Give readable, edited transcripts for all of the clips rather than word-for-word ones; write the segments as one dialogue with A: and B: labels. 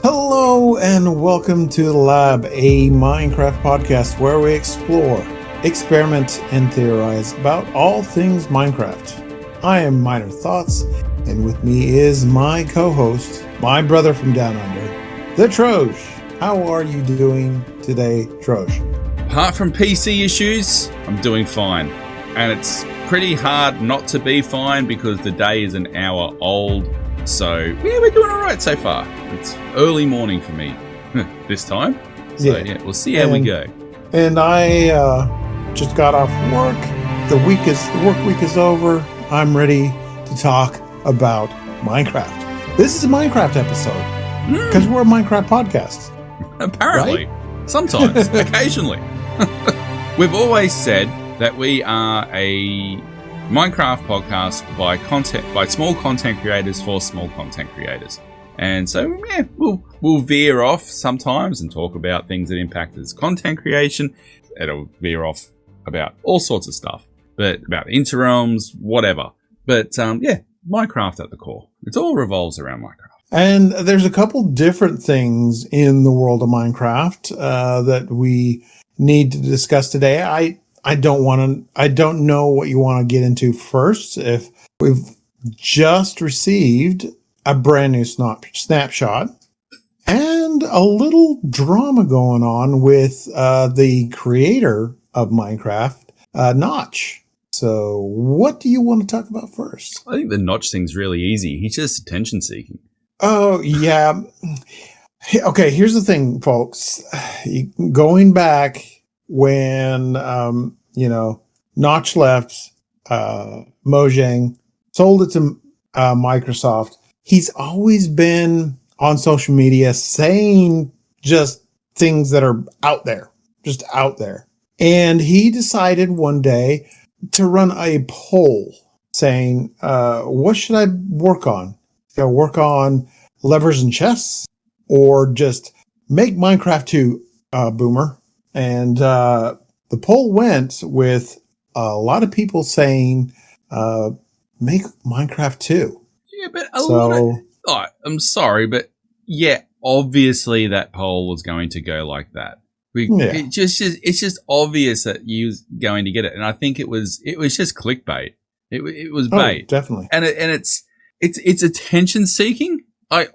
A: Hello and welcome to The Lab, a Minecraft podcast where we explore, experiment, and theorize about all things Minecraft. I am MinerThoughts, and with me is my co-host, my brother from down under, The Troj. How are you doing today, Troj?
B: Apart from PC issues, I'm doing fine. And it's pretty hard not to be fine because the day is an hour old. So, yeah, we're doing all right so far. It's early morning for me this time. So, yeah, we'll see how we go.
A: And I just got off work. The work week is over. I'm ready to talk about Minecraft. This is a Minecraft episode because we're a Minecraft podcast.
B: Apparently.
A: Right?
B: Sometimes. Occasionally. We've always said that we are a Minecraft podcast by small content creators for small content creators. And so, yeah, we'll veer off sometimes and talk about things that impact as content creation. It'll veer off about all sorts of stuff, but about interrealms, whatever. But, yeah, Minecraft at the core. It all revolves around Minecraft. And
A: there's a couple different things in the world of Minecraft that we need to discuss today. I don't know what you want to get into first. If we've just received a brand new snapshot and a little drama going on with the creator of Minecraft, Notch. So what do you want to talk about first?
B: I think the Notch thing's really easy. He's just attention seeking.
A: Oh, yeah. Okay, here's the thing, folks. Going back when, Notch left Mojang, sold it to Microsoft, he's always been on social media saying just things that are out there, just out there. And he decided one day to run a poll saying, what should I work on? Should I work on levers and chests or just make Minecraft 2, boomer? And the poll went with a lot of people saying, make Minecraft 2.
B: Yeah, but I'm sorry, but yeah, obviously that poll was going to go like that. It's just obvious that you're going to get it. And I think it was just clickbait. It was bait.
A: Oh, definitely.
B: And it's attention seeking. I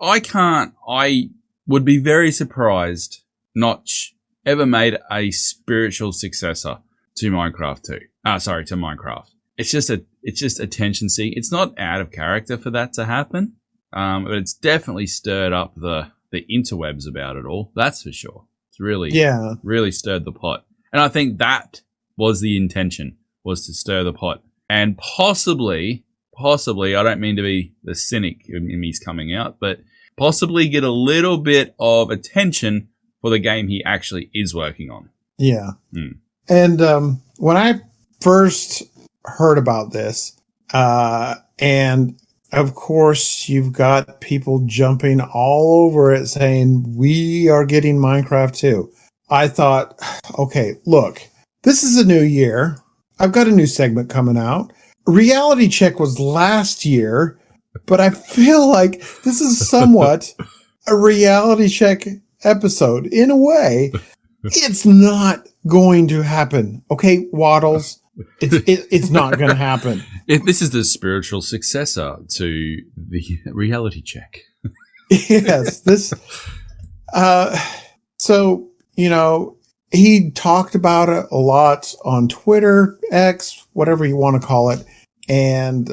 B: would be very surprised Notch ever made a spiritual successor to Minecraft 2. To Minecraft. It's just attention seeking. It's not out of character for that to happen. But it's definitely stirred up the interwebs about it all. That's for sure. It's really stirred the pot. And I think that was the intention, was to stir the pot. And possibly, I don't mean to be the cynic in me's coming out, but possibly get a little bit of attention for the game he actually is working on.
A: Yeah. And when I first heard about this, and of course you've got people jumping all over it saying, we are getting Minecraft 2. I thought, okay, look, this is a new year. I've got a new segment coming out. Reality Check was last year, but I feel like this is somewhat a Reality Check episode. In a way, it's not going to happen. Okay, Waddles, it's not going to happen.
B: This is the spiritual successor to the Reality Check.
A: Yes, this. So, he talked about it a lot on Twitter, X, whatever you want to call it. And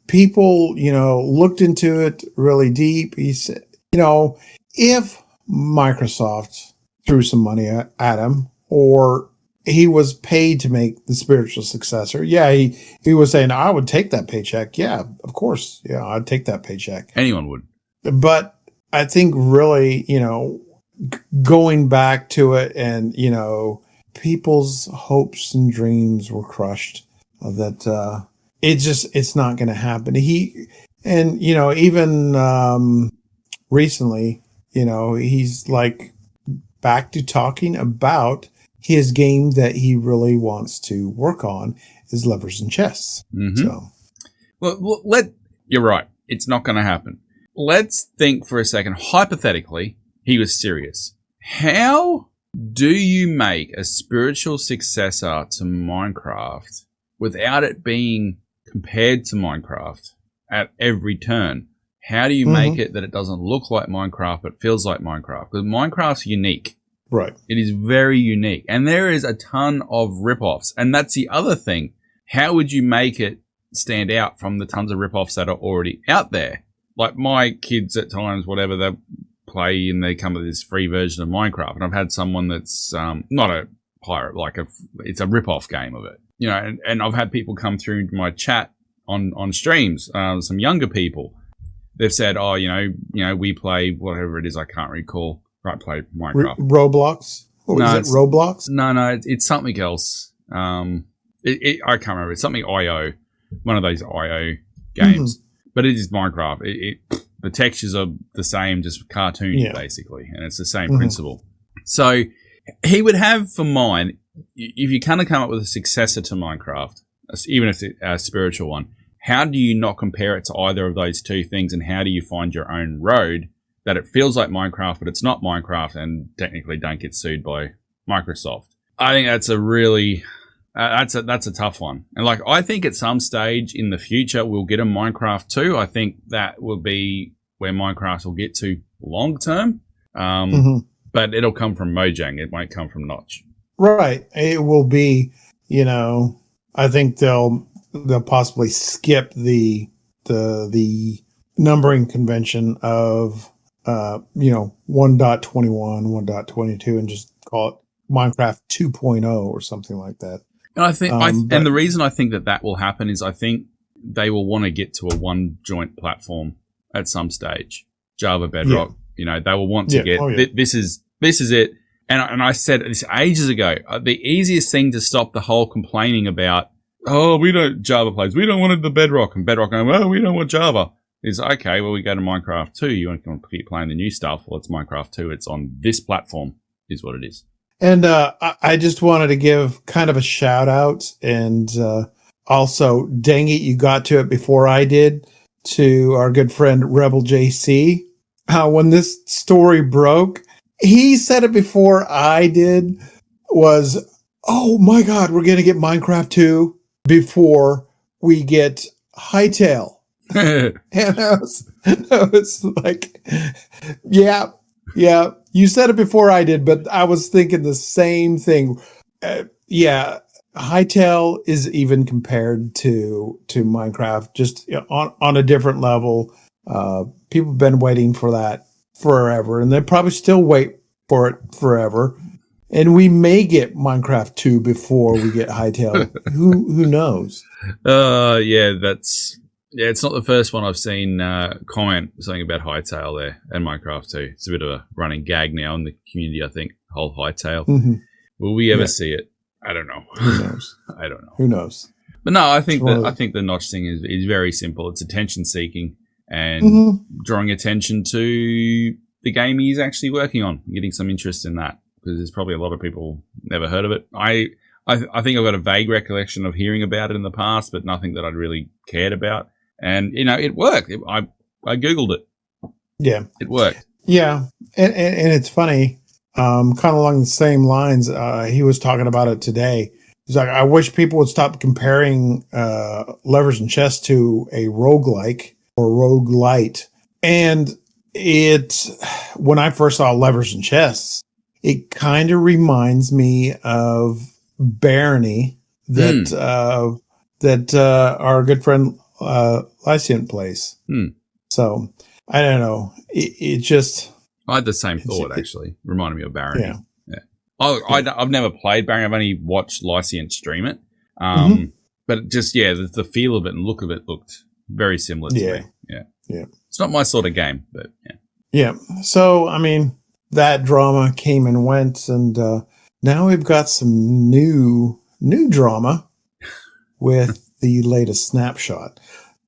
A: people, looked into it really deep. He said, if Microsoft threw some money at him, or he was paid to make the spiritual successor, yeah, he was saying, I would take that paycheck. Yeah, of course. Yeah, I'd take that paycheck.
B: Anyone would.
A: But I think really, going back to it and, people's hopes and dreams were crushed that, it's not going to happen. Even recently, he's like back to talking about his game that he really wants to work on is levers and chests.
B: Mm-hmm. So, well, you're right. It's not going to happen. Let's think for a second, hypothetically, He was serious. How do you make a spiritual successor to Minecraft without it being compared to Minecraft at every turn? How do you make it that it doesn't look like Minecraft but feels like Minecraft? Because Minecraft's unique.
A: Right.
B: It is very unique. And there is a ton of rip-offs. And that's the other thing. How would you make it stand out from the tons of rip-offs that are already out there? Like my kids at times, whatever, they play and they come with this free version of Minecraft. And I've had someone that's not a pirate, it's a rip-off game of it. You know, and I've had people come through my chat on streams, some younger people. They've said, oh, you know, we play whatever it is, I can't recall. Right, play Minecraft.
A: Roblox? Or
B: No,
A: is it Roblox?
B: No, it's something else. I can't remember. It's something IO, one of those IO games. But it is Minecraft. The textures are the same, just cartoony, basically. And it's the same principle. So he would have, for mine, if you kind of come up with a successor to Minecraft, even if it's a spiritual one, how do you not compare it to either of those two things? And how do you find your own road that it feels like Minecraft, but it's not Minecraft and technically don't get sued by Microsoft? I think that's a really, that's a tough one. And like, I think at some stage in the future, we'll get a Minecraft 2. I think that will be where Minecraft will get to long term. But it'll come from Mojang. It won't come from Notch.
A: Right. It will be, you know, I think they'll possibly skip the numbering convention of, 1.21, 1.22, and just call it Minecraft 2.0 or something like that.
B: And I think, and the reason I think that will happen is I think they will want to get to a one joint platform at some stage. Java, Bedrock, you know, they will want to get, this is it. And I said this ages ago, the easiest thing to stop the whole complaining about, Java plays, we don't want the Bedrock, and Bedrock going, well, we don't want Java. Is okay, well, we go to Minecraft 2. You want to keep playing the new stuff? Well, it's Minecraft 2. It's on this platform, is what it is.
A: And I just wanted to give kind of a shout out, and also, dang it, you got to it before I did, to our good friend Rebel JC. When this story broke, he said it before I did, was, oh my God, we're going to get Minecraft 2 before we get Hytale. And I was like, yeah, you said it before I did, but I was thinking the same thing. Hytale is even compared to Minecraft, just on a different level. People have been waiting for that forever, and they probably still wait for it forever. And we may get Minecraft 2 before we get Hytale. Who knows?
B: It's not the first one I've seen comment something about Hytale there and Minecraft 2. It's a bit of a running gag now in the community, I think, the whole Hytale. Will we ever see it? I don't know.
A: Who knows?
B: I don't know.
A: Who knows?
B: But no, I think the Notch thing is very simple. It's attention seeking and drawing attention to the game he's actually working on, getting some interest in that, because there's probably a lot of people never heard of it. I think I've got a vague recollection of hearing about it in the past, but nothing that I'd really cared about. And, you know, it worked. I Googled it.
A: Yeah.
B: It worked.
A: Yeah. And it's funny, kind of along the same lines. He was talking about it today. He's like, I wish people would stop comparing Levers and Chess to a roguelike or roguelite. And when I first saw Levers and Chess, it kind of reminds me of Barony that our good friend Lycian plays. So I don't know. It just,
B: I had the same thought, actually. Reminded me of Barony. Yeah. I've never played Barony. I've only watched Lycian stream it. But just, the feel of it and look of it looked very similar to me. Yeah. It's not my sort of game, but yeah.
A: Yeah. So, I mean, that drama came and went, and now we've got some new drama with the latest snapshot.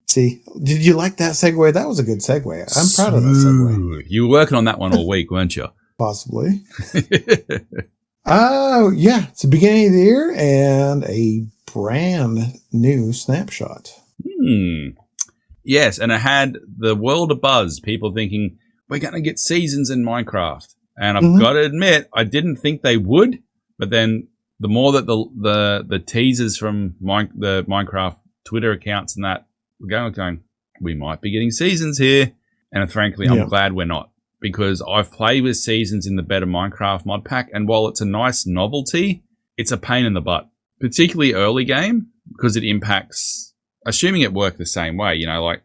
A: See, did you like that segue? That was a good segue. I'm proud of that segue.
B: You were working on that one all week, weren't you?
A: Possibly. It's the beginning of the year and a brand new snapshot.
B: Yes, and it had the world abuzz. People thinking, we're going to get seasons in Minecraft. And I've
A: Mhm.
B: got to admit, I didn't think they would, but then the more that the teasers from the Minecraft Twitter accounts and that were going, we might be getting seasons here. And frankly, I'm glad we're not, because I've played with seasons in the Better Minecraft mod pack, and while it's a nice novelty, it's a pain in the butt, particularly early game, because it impacts, assuming it worked the same way, like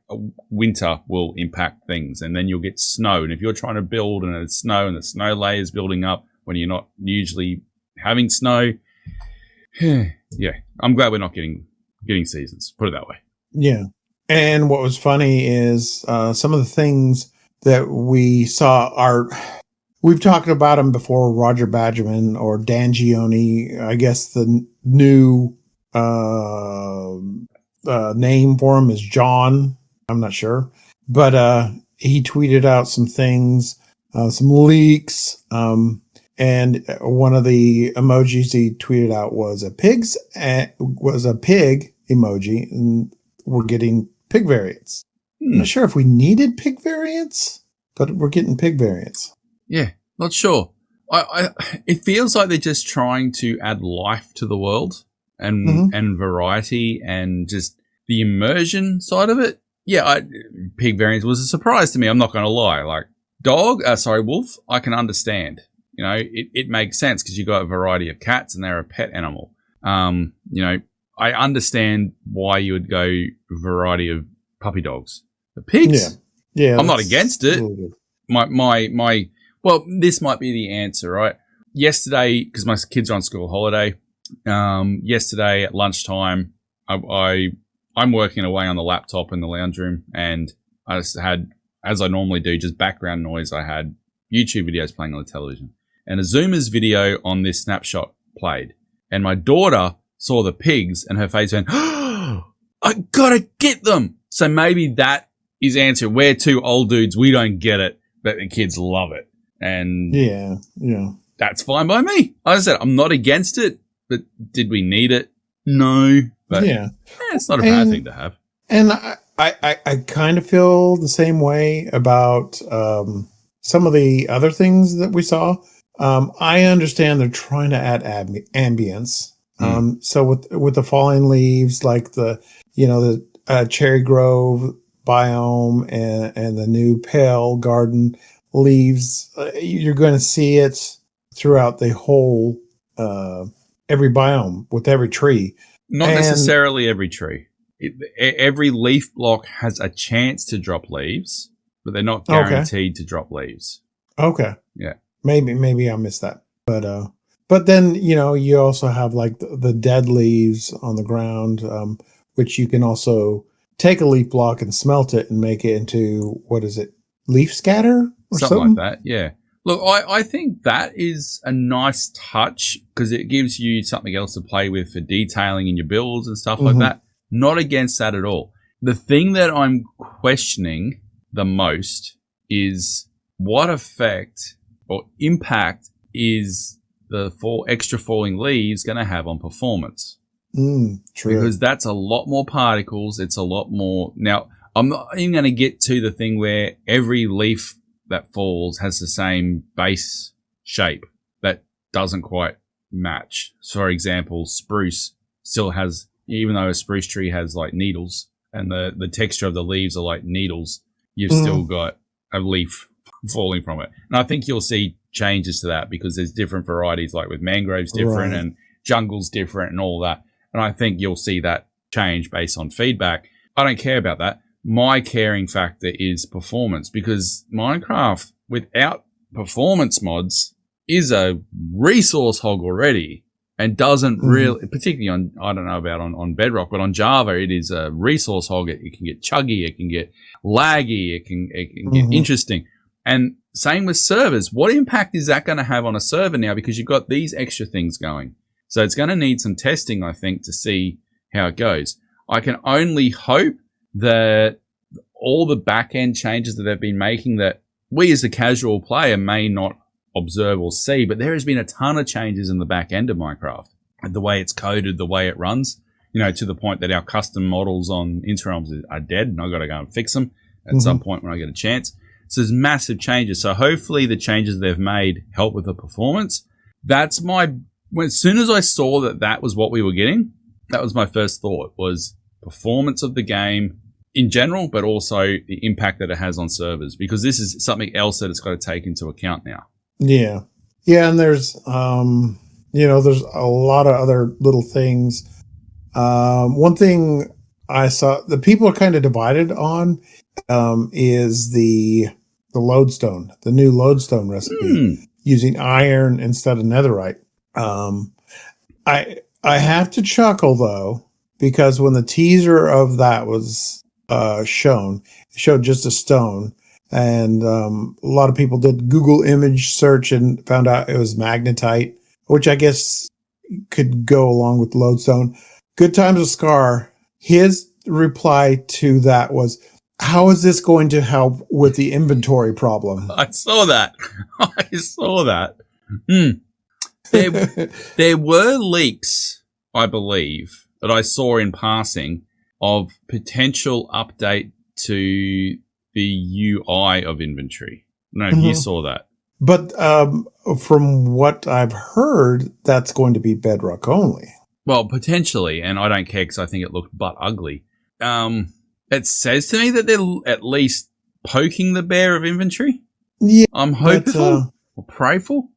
B: winter will impact things, and then you'll get snow. And if you're trying to build and it's snow and the snow layer is building up when you're not usually having snow, yeah, I'm glad we're not getting seasons, put it that way.
A: Yeah. And what was funny is some of the things that we saw we've talked about them before. Roger Badgerman or Dan Gioni, I guess the new name for him is John. I'm not sure, but he tweeted out some things, some leaks, and one of the emojis he tweeted out was a pig emoji, and we're getting pig variants. I'm not sure if we needed pig variants, but we're getting pig variants.
B: Yeah, not sure. It feels like they're just trying to add life to the world and variety and just the immersion side of it. Yeah, pig variants was a surprise to me. I'm not going to lie. Like wolf, I can understand. It makes sense because you got a variety of cats and they're a pet animal. I understand why you would go variety of puppy dogs. But pigs,
A: yeah,
B: I'm not against it. Well, this might be the answer, right? Yesterday, because my kids are on school holiday, yesterday at lunchtime, I'm working away on the laptop in the lounge room, and I just had, as I normally do, just background noise. I had YouTube videos playing on the television, and a Zoomer's video on this snapshot played, and my daughter saw the pigs, and her face went, "Oh, I gotta get them!" So maybe that is answer. We're two old dudes, we don't get it, but the kids love it. And
A: yeah,
B: that's fine by me. Like I said, I'm not against it, but did we need it? No. But it's not a bad thing to have.
A: And I kind of feel the same way about some of the other things that we saw. I understand they're trying to add ambience. So with the falling leaves, like the cherry grove biome and the new pale garden leaves, you're going to see it throughout the whole every biome with every tree.
B: Not necessarily every tree. Every leaf block has a chance to drop leaves, but they're not guaranteed to drop leaves.
A: Okay.
B: Yeah.
A: Maybe I missed that. But then, you also have like the dead leaves on the ground, which you can also take a leaf block and smelt it and make it into, what is it? Leaf scatter or something
B: like that. Yeah. Look, I think that is a nice touch because it gives you something else to play with for detailing in your builds and stuff like that. Not against that at all. The thing that I'm questioning the most is what effect or impact is the extra falling leaves going to have on performance.
A: True.
B: Because that's a lot more particles. It's a lot more. Now, I'm not even going to get to the thing where every leaf that falls has the same base shape that doesn't quite match. So, for example, spruce still has, even though a spruce tree has like needles and the texture of the leaves are like needles, you've still got a leaf falling from it. And I think you'll see changes to that because there's different varieties, like with mangroves different and jungles different and all that. And I think you'll see that change based on feedback. I don't care about that. My caring factor is performance, because Minecraft without performance mods is a resource hog already and doesn't really, particularly on, I don't know about on Bedrock, but on Java, it is a resource hog. It can get chuggy. It can get laggy. It can get interesting. And same with servers. What impact is that going to have on a server now? Because you've got these extra things going. So it's going to need some testing, I think, to see how it goes. I can only hope that all the back-end changes that they've been making that we as a casual player may not observe or see, but there has been a ton of changes in the back end of Minecraft. The way it's coded, the way it runs, to the point that our custom models on Interrealms are dead and I've got to go and fix them at some point when I get a chance. So there's massive changes. So hopefully the changes they've made help with the performance. As soon as I saw that was what we were getting, that was my first thought, was performance of the game in general, but also the impact that it has on servers, because this is something else that it's got to take into account now.
A: Yeah. Yeah. And there's, there's a lot of other little things. One thing I saw the people are kind of divided on, is the lodestone, the new lodestone recipe using iron instead of netherite. I have to chuckle though, because when the teaser of that was shown, it showed just a stone, and a lot of people did Google image search and found out it was magnetite, which I guess could go along with lodestone. Good Times with Scar, his reply to that was, how is this going to help with the inventory problem?
B: I saw that. There were leaks, I believe, that I saw in passing of potential update to the UI of inventory. No, you saw that.
A: But from what I've heard, that's going to be Bedrock only.
B: Well, potentially, and I don't care because I think it looked butt ugly. It says to me that they're at least poking the bear of inventory.
A: Yeah,
B: I'm hopeful or prayerful,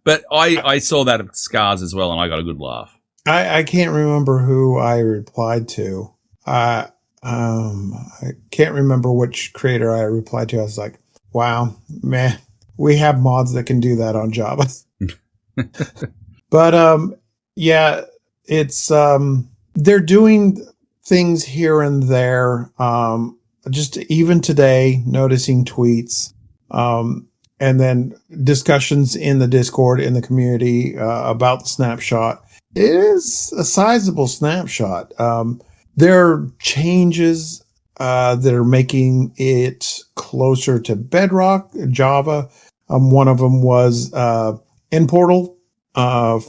B: but I saw that at Scars as well, and I got a good laugh.
A: I can't remember who I replied to. I can't remember which creator I replied to. I was like, wow, man, we have mods that can do that on Java. But yeah, it's they're doing things here and there. Just even today, noticing tweets, and then discussions in the Discord, in the community, about the snapshot. It is a sizable snapshot. There are changes that are making it closer to Bedrock, Java. One of them was in portal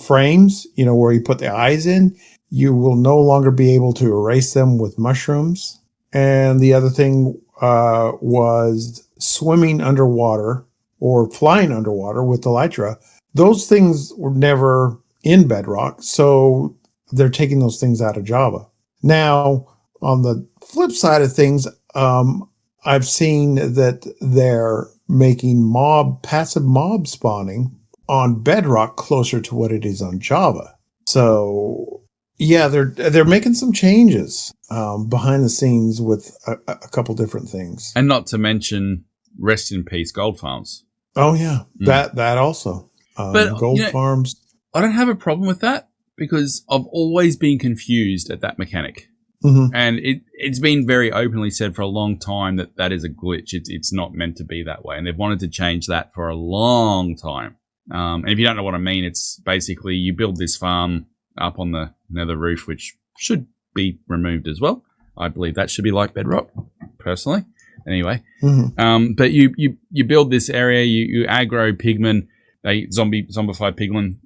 A: frames, where you put the eyes in. You will no longer be able to erase them with mushrooms. And the other thing was swimming underwater or flying underwater with Elytra. Those things were never in Bedrock, so they're taking those things out of Java. Now, on the flip side of things, I've seen that they're making passive mob spawning on Bedrock closer to what it is on Java. So yeah, they're making some changes behind the scenes with a couple different things.
B: And not to mention, rest in peace, gold farms.
A: Oh yeah, that also. But gold farms.
B: I don't have a problem with that because I've always been confused at that mechanic.
A: Mm-hmm.
B: And it's been very openly said for a long time that is a glitch. It's not meant to be that way. And they've wanted to change that for a long time. And if you don't know what I mean, it's basically you build this farm up on the nether roof, which should be removed as well. I believe that should be like Bedrock, personally. Anyway, but you build this area, you aggro pigmen, they zombified pigmen.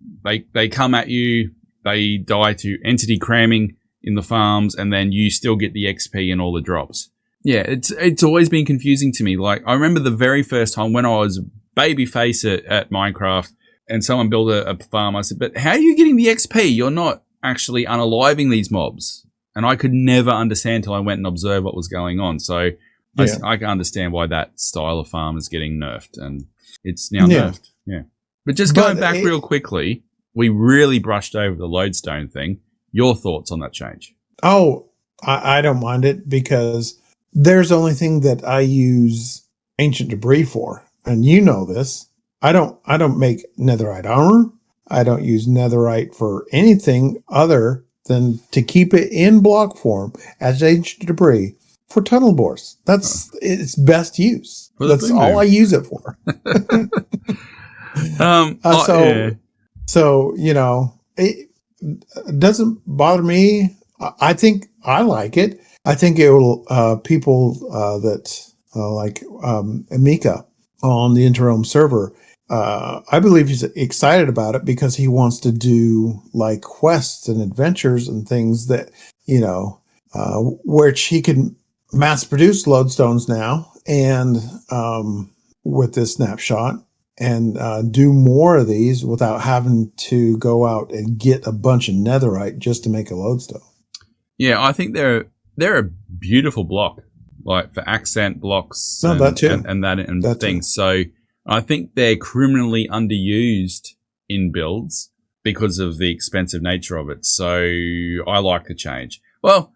B: They come at you, they die to entity cramming in the farms, and then you still get the XP and all the drops. Yeah, it's always been confusing to me. Like, I remember the very first time when I was babyface at Minecraft and someone built a farm, I said, but how are you getting the XP? You're not actually unaliving these mobs. And I could never understand until I went and observed what was going on. So yeah. I can understand why that style of farm is getting nerfed, and it's now nerfed. Yeah. But just going back real quickly, we really brushed over the lodestone thing. Your thoughts on that change?
A: Oh, I don't mind it because there's the only thing that I use ancient debris for. And you know this. I don't make netherite armor. I don't use netherite for anything other than to keep it in block form as ancient debris for tunnel bores. That's its best use. That's all I use it for. So it doesn't bother me. I think I like it. I think it will, people that like Mika on the Interrealm server, I believe he's excited about it because he wants to do like quests and adventures and things that, which he can mass-produce lodestones now, and with this snapshot, and do more of these without having to go out and get a bunch of netherite just to make a lodestone.
B: Yeah, I think they're a beautiful block, like for accent blocks
A: No, that too.
B: and things. So I think they're criminally underused in builds because of the expensive nature of it. So I like the change. Well,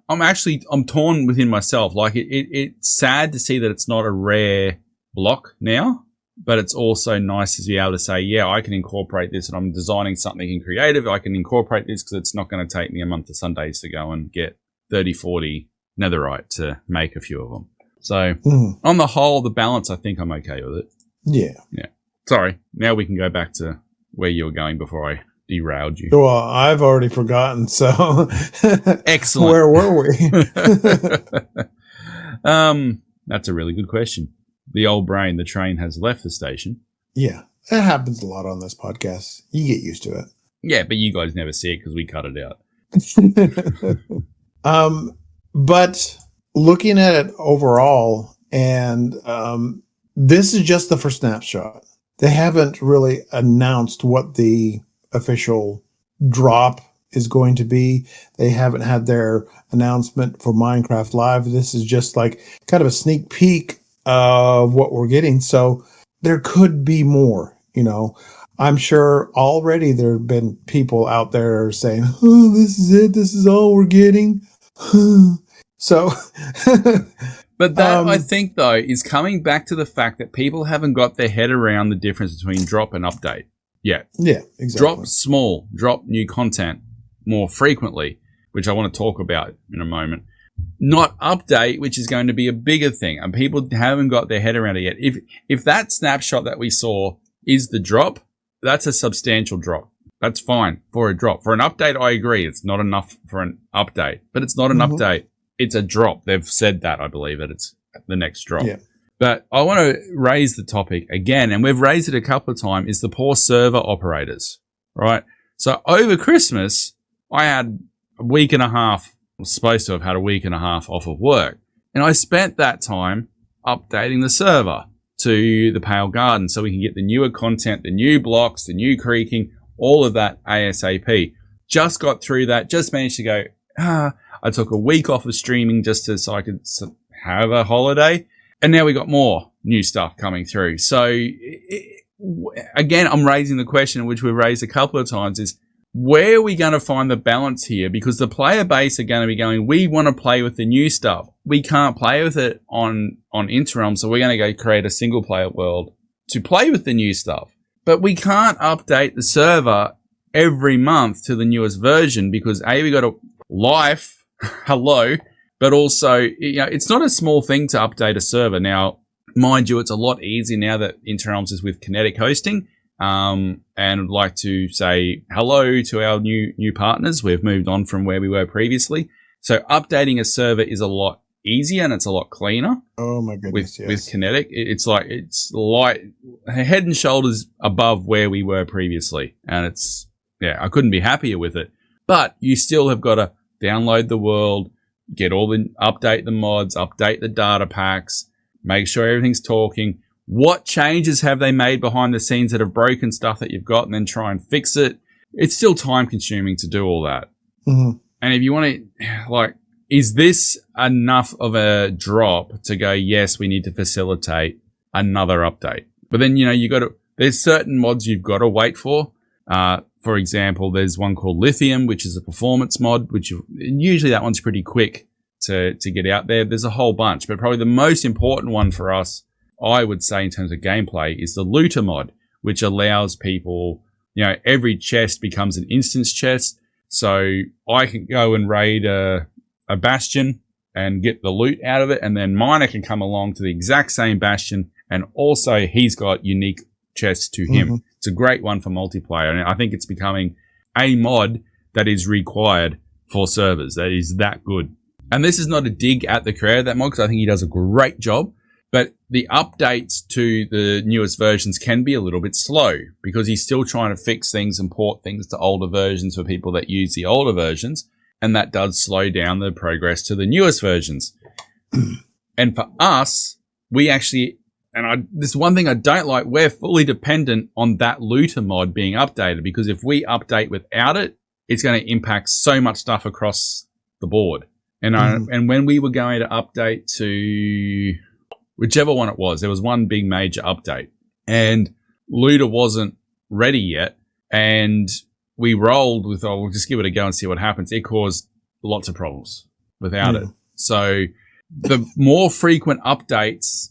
B: I'm torn within myself. Like it's sad to see that it's not a rare block now, but it's also nice to be able to say, yeah, I can incorporate this, and I'm designing something in creative. I can incorporate this because it's not going to take me a month of Sundays to go and get 30, 40 netherite to make a few of them. So on the whole, the balance, I think I'm okay with it.
A: Yeah.
B: Yeah. Sorry. Now we can go back to where you were going before I derailed you.
A: Well, I've already forgotten. So
B: excellent.
A: Where were we?
B: That's a really good question. The old brain, the train has left the station.
A: Yeah, that happens a lot on this podcast. You get used to it.
B: Yeah, but you guys never see it because we cut it
A: out. But looking at it overall, and this is just the first snapshot. They haven't really announced what the official drop is going to be. They haven't had their announcement for Minecraft Live. This is just like kind of a sneak peek of what we're getting. So there could be more, I'm sure already there have been people out there saying, oh, this is it. This is all we're getting. So,
B: but that I think though is coming back to the fact that people haven't got their head around the difference between drop and update yet.
A: Yeah, exactly.
B: Drop small, drop new content more frequently, which I want to talk about in a moment. Not update, which is going to be a bigger thing, and people haven't got their head around it yet. If that snapshot that we saw is the drop, that's a substantial drop. That's fine for a drop. For an update, I agree. It's not enough for an update, but it's not an update. It's a drop. They've said that, I believe, that it's the next drop. Yeah. But I want to raise the topic again, and we've raised it a couple of times, is the poor server operators, right? So over Christmas, I had a week and a half, I was supposed to have had a week and a half off of work, and I spent that time updating the server to the Pale Garden so we can get the newer content, the new blocks, the new creaking, all of that ASAP. Just got through that, just managed to go, I took a week off of streaming just so I could have a holiday. And now we got more new stuff coming through. So again, I'm raising the question, which we've raised a couple of times, is where are we going to find the balance here? Because the player base are going to be going, we want to play with the new stuff. We can't play with it on Interim, so we're going to go create a single player world to play with the new stuff. But we can't update the server every month to the newest version because A, we got a life, hello, but also, it's not a small thing to update a server. Now, mind you, it's a lot easier now that Interealms is with kinetic hosting. And I'd like to say hello to our new partners. We've moved on from where we were previously. So updating a server is a lot easier and it's a lot cleaner.
A: Oh my goodness,
B: with kinetic. It's light, head and shoulders above where we were previously. And I couldn't be happier with it. But you still have got to download the world, update the mods, update the data packs, make sure everything's talking. What changes have they made behind the scenes that have broken stuff that you've got, and then try and fix it? It's still time consuming to do all that.
A: Mm-hmm.
B: And if you want to, is this enough of a drop to go, yes, we need to facilitate another update? But then, there's certain mods you've got to wait for. For example, there's one called Lithium, which is a performance mod, usually that one's pretty quick to get out there. There's a whole bunch, but probably the most important one for us, I would say, in terms of gameplay, is the Looter mod, which allows people, every chest becomes an instance chest. So I can go and raid a bastion and get the loot out of it, and then Miner can come along to the exact same bastion, and also he's got unique chests to him. Mm-hmm. It's a great one for multiplayer, and I think it's becoming a mod that is required for servers. That is that good. And this is not a dig at the creator of that mod, because I think he does a great job. But the updates to the newest versions can be a little bit slow because he's still trying to fix things and port things to older versions for people that use the older versions. And that does slow down the progress to the newest versions. And for us, we actually, this one thing I don't like, we're fully dependent on that looter mod being updated, because if we update without it, it's going to impact so much stuff across the board. And and when we were going to update to whichever one it was, there was one big major update, and looter wasn't ready yet, and we rolled with, we'll just give it a go and see what happens. It caused lots of problems without it. So the more frequent updates,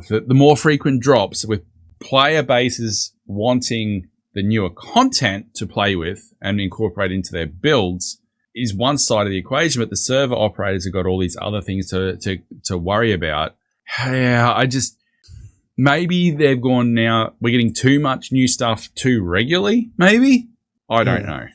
B: the more frequent drops with player bases wanting the newer content to play with and incorporate into their builds is one side of the equation, but the server operators have got all these other things to worry about. Yeah, maybe they've gone now, we're getting too much new stuff too regularly, maybe? I don't know.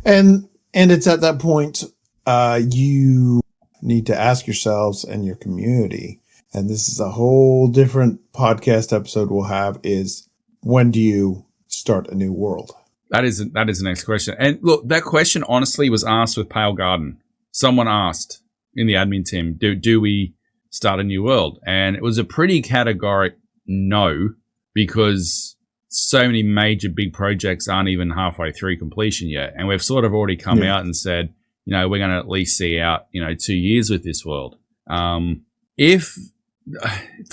A: And it's at that point, you need to ask yourselves and your community, and this is a whole different podcast episode we'll have, is when do you start a new world?
B: That is the next question. And look, that question honestly was asked with Pale Garden. Someone asked in the admin team, do we start a new world? And it was a pretty categoric no, because so many major big projects aren't even halfway through completion yet. And we've sort of already come out and said, we're going to at least see out, 2 years with this world. For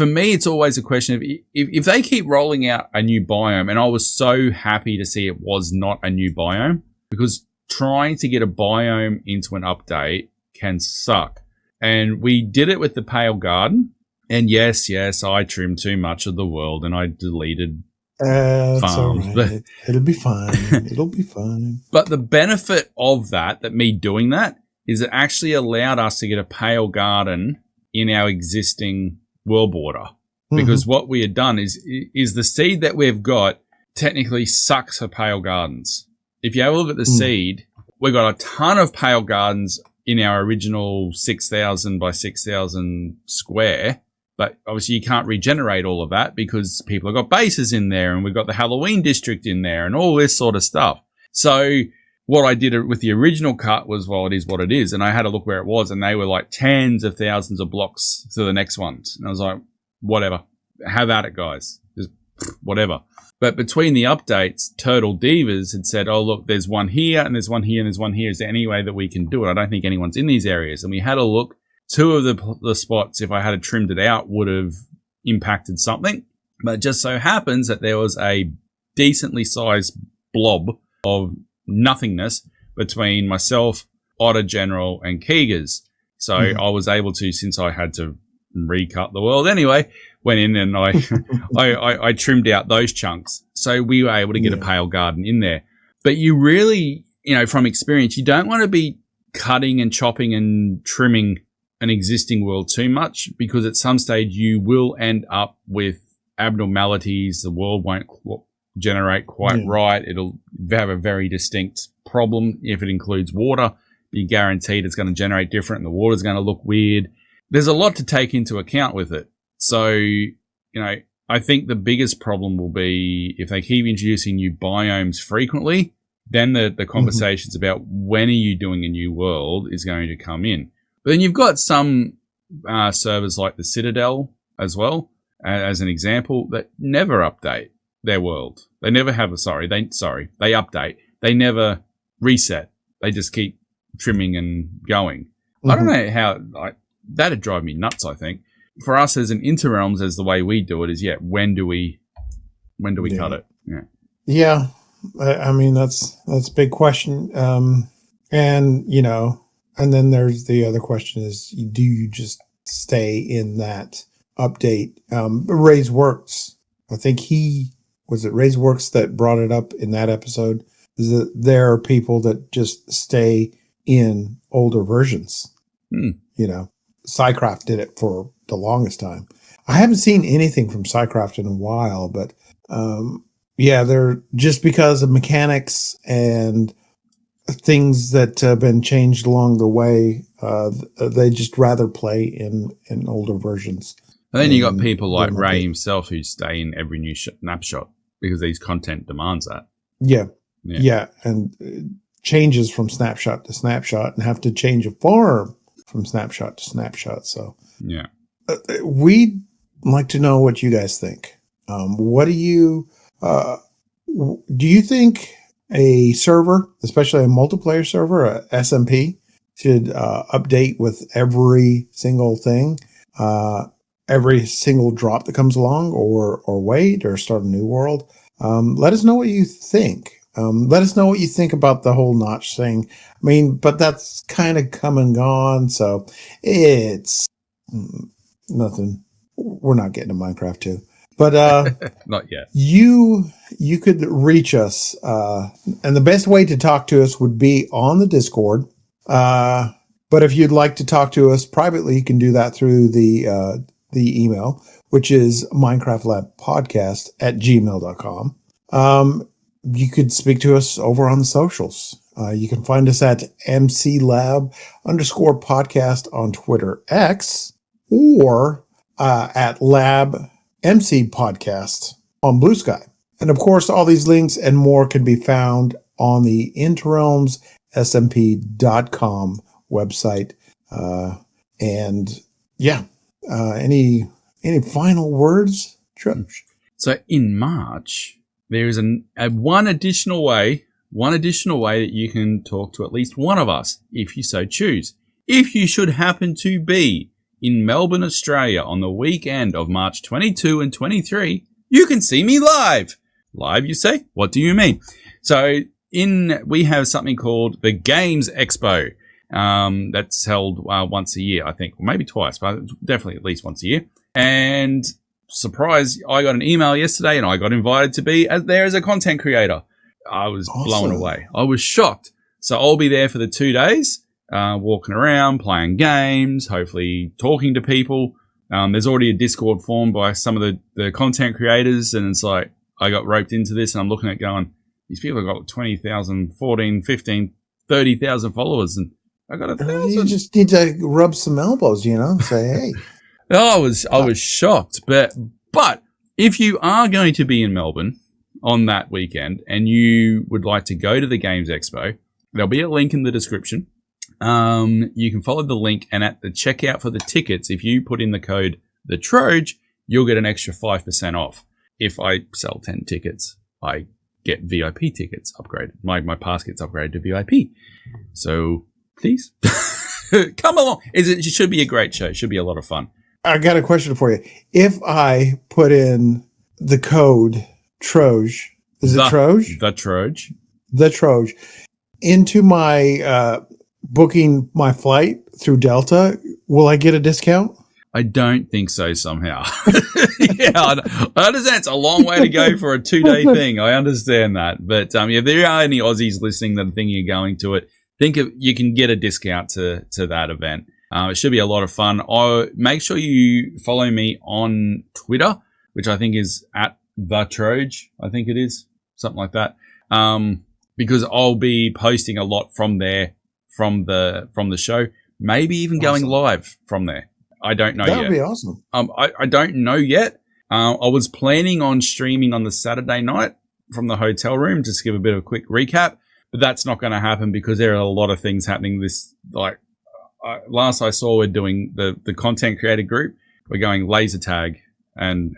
B: me, it's always a question of if they keep rolling out a new biome, and I was so happy to see it was not a new biome, because trying to get a biome into an update can suck. And we did it with the Pale Garden. And yes, I trimmed too much of the world and I deleted farms.
A: All right. It'll be fine. It'll be fine.
B: But the benefit of that me doing that, is it actually allowed us to get a Pale Garden in our existing world border. Because what we had done is the seed that we've got technically sucks for Pale Gardens. If you have a look at the seed, we've got a ton of Pale Gardens in our original 6,000 by 6,000 square. But obviously you can't regenerate all of that because people have got bases in there, and we've got the Halloween district in there and all this sort of stuff. So what I did with the original cut was, well, it is what it is. And I had a look where it was, and they were like tens of thousands of blocks to the next ones. And I was like, whatever. Have at it, guys. Just whatever. But between the updates, Turtle Divas had said, oh, look, there's one here and there's one here and there's one here. Is there any way that we can do it? I don't think anyone's in these areas. And we had a look. Two of the spots, if I had trimmed it out, would have impacted something. But it just so happens that there was a decently sized blob of nothingness between myself, Otter General, and Keegers. So I was able to, since I had to recut the world anyway, went in and I trimmed out those chunks. So we were able to get a Pale Garden in there. But you really, from experience, you don't want to be cutting and chopping and trimming an existing world too much, because at some stage you will end up with abnormalities. The world won't generate quite right. It'll have a very distinct problem. If it includes water, be guaranteed it's going to generate different, and the water's going to look weird. There's a lot to take into account with it. So, I think the biggest problem will be if they keep introducing new biomes frequently, then the conversations about when are you doing a new world is going to come in. But then you've got some servers like the Citadel as well, as an example, that never update their world. They never have they update. They never reset. They just keep trimming and going. I don't know how, that'd drive me nuts, I think. For us as an Interrealms, as the way we do it is, when do we cut it?
A: Yeah. I mean, that's a big question. And then there's the other question is, do you just stay in that update? Ray's Works, I think Ray's Works that brought it up in that episode, is that there are people that just stay in older versions. Psycraft did it for the longest time. I haven't seen anything from Psycraft in a while, but they're just because of mechanics and things that have been changed along the way, they just rather play in older versions.
B: And then you got people like Ray himself who stay in every new snapshot because these content demands that. Yeah, and changes from snapshot to snapshot, and have to change a farm from snapshot to snapshot. So Yeah.
A: We'd like to know what you guys think. What do you think a server, especially a multiplayer server, a SMP, should update with every single thing, every single drop that comes along, or wait, or start a new world? Let us know what you think. Let us know what you think about the whole Notch thing. I mean, but that's kind of come and gone, so it's nothing. We're not getting to Minecraft 2. But
B: Not yet.
A: you could reach us, and the best way to talk to us would be on the Discord. But if you'd like to talk to us privately, you can do that through the email, which is minecraftlabpodcast@gmail.com. You could speak to us over on the socials. You can find us at mclab_podcast on Twitter X, or at Lab MC Podcast on Blue Sky. And of course, all these links and more can be found on the interrealmssmp.com website. Any final words, Troj?
B: So in March, there is one additional way that you can talk to at least one of us, if you so choose. If you should happen to be in Melbourne, Australia on the weekend of March 22 and 23, you can see me live. Live, you say? What do you mean? So we have something called the Games Expo. That's held once a year, I think, or maybe twice, but definitely at least once a year. And surprise, I got an email yesterday and I got invited to be there as a content creator. I was blown away. I was shocked. So I'll be there for the 2 days. Walking around, playing games, hopefully talking to people. There's already a Discord formed by some of the content creators, and it's like I got roped into this, and I'm looking at going, these people have got 20,000, 14, 15, 30,000 followers, and I got 1,000.
A: You just need to rub some elbows, say, hey.
B: I was shocked, but if you are going to be in Melbourne on that weekend and you would like to go to the Games Expo, there'll be a link in the description. You can follow the link, and at the checkout for the tickets, if you put in the code TheTroj, you'll get an extra 5% off. If I sell 10 tickets, I get VIP tickets upgraded. My pass gets upgraded to VIP. So please come along. It should be a great show. It should be a lot of fun.
A: I got a question for you. If I put in the code Troj, is it Troj? The Troj into my booking my flight through Delta, will I get a discount?
B: I don't think so somehow. Yeah, I understand it's a long way to go for a 2-day thing. I understand that. But if there are any Aussies listening that are thinking of going to it, you can get a discount to that event. It should be a lot of fun. Make sure you follow me on Twitter, which I think is at The1Troj. I think it is. Something like that. Because I'll be posting a lot from there, from the show, maybe even going live from there. I don't know yet.
A: That would be awesome.
B: I don't know yet. I was planning on streaming on the Saturday night from the hotel room, just to give a bit of a quick recap, but that's not going to happen because there are a lot of things happening last I saw, we're doing the content creator group. We're going laser tag and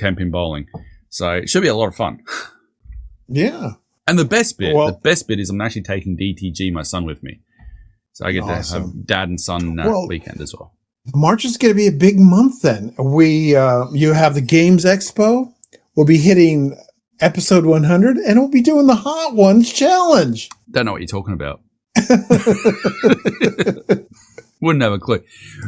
B: 10-pin bowling. So it should be a lot of fun.
A: Yeah.
B: And the best bit is I'm actually taking DTG, my son, with me. So I get to have dad and son weekend as well.
A: March is going to be a big month then. You have the Games Expo. We'll be hitting episode 100, and we'll be doing the Hot Ones Challenge.
B: Don't know what you're talking about. Wouldn't have a clue.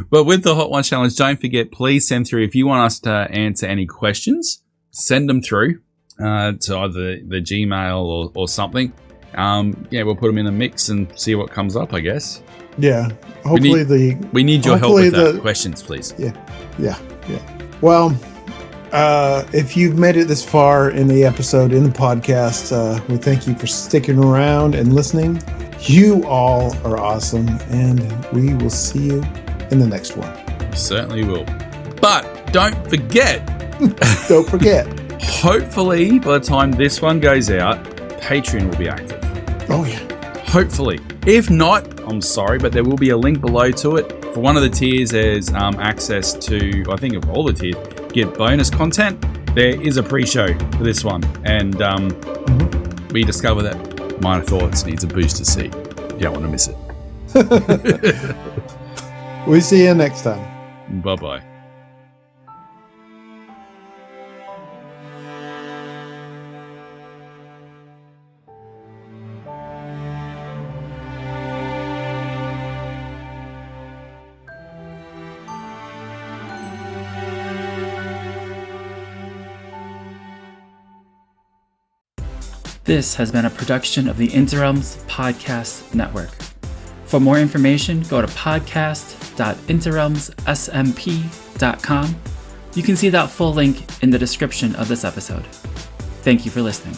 B: But with the Hot Ones Challenge, don't forget, please send through, if you want us to answer any questions, send them through to either the Gmail or something. We'll put them in the mix and see what comes up, I guess. Yeah. Hopefully we need your help with that. Questions, please.
A: Yeah. Well, if you've made it this far in the episode, in the podcast, we thank you for sticking around and listening. You all are awesome, and we will see you in the next one.
B: You certainly will. But don't forget. Hopefully, by the time this one goes out, Patreon will be active.
A: Oh, yeah.
B: Hopefully. If not, I'm sorry, but there will be a link below to it. For one of the tiers, there's access to, I think of all the tiers, get bonus content. There is a pre-show for this one, and we discover that Minor Thoughts needs a booster seat. You don't want to miss it.
A: We see you next time.
B: Bye-bye.
C: This has been a production of the Interrealms Podcast Network. For more information, go to podcast.interrealmssmp.com. You can see that full link in the description of this episode. Thank you for listening.